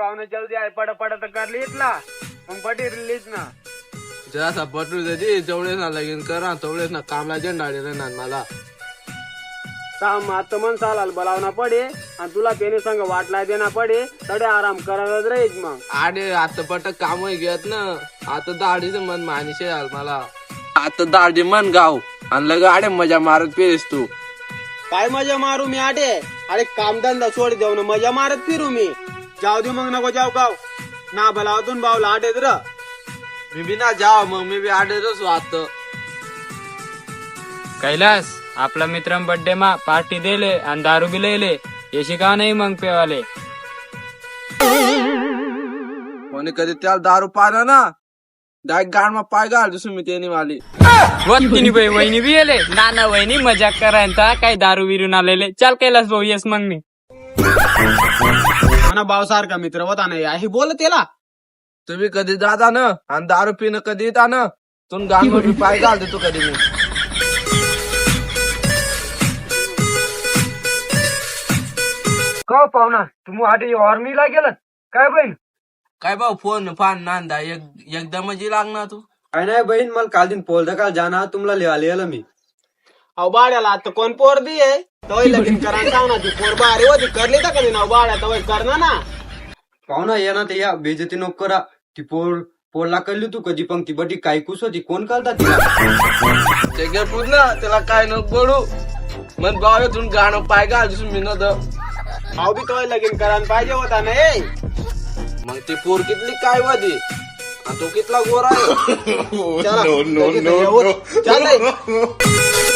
पाहुणे जल्दी आहे पड तर कर लिहितला मग पटी रिलीज ना जरासा पटू दे तेवढेच ना लगीन करा तेवढेच ना कामला झेंडा ना मला काम आता मन चालाल बोलावना पडे आणि तुला पेने संग वाटला देना पडे तडे आराम करायलाच राहील मग आडे आता पट काम घेत ना आता दाढीचं मन मानिशे आल मला आता दाढी मन गाव आणि लग आडे मजा मारत फिरीस तू काय मजा मारू मी आडे अरे कामधंदा सोड देऊ ना मजा मारत फिरू मी जाऊ दे मग नको जाऊ गाव ना भलावतून बावला आडेत र मी बी ना जाव मग मी बी आडेच वाटत कैलास आपला मित्र बर्थडे मा पार्टी देले आणि दारू बी लेले हे शिकाव नाही मग पेवाले कोणी कधी त्याला दारू पाना ना डायरेक्ट गाड मा पाय घाल दुसरी मी त्याने वाली वत्तीनी बाई वहिनी बी येले नाना वहिनी मजाक करायचा काय दारू बिरून आलेले चल कैलास भाऊ येस मग मी ना भाऊ सारखा मित्र होता नाही हे बोल त्याला तुम्ही कधी जाता ना आणि दारू पिणं कधी येता ना तुम्ही गाड मध्ये पाय घाल देतो कधी मी का पाहुणा तुम्ही आधी ऑर्मीला गेलात काय बहीण काय भाऊ फोन फान नांदा एकदम जी लागणार तू काय नाही बहीण मला काल दिन पोल दकाल जाना तुम्हाला लिहायला मी अहो बाड्याला आता कोण पोर दी आहे तवय लगीन करा सांग ना ती पोर बारे होती करली तर कधी ना बाड्या तवय करना ना पाहुणा या ना ते या बेजती नको करा ती पोरला करली तू कधी पंक्ती बटी काय कुस होती कोण करता तिला ते गे ना त्याला काय नको बोलू मग भाऊ तुम्ही गाणं पाय घाल दुसरी मी न भाऊ बी तवय लगीन करायला पाहिजे होता ना ए मग ती पोर कितली काय वादी आणि तो कितला गोरा आहे चला, लगेच येऊ. चल रे.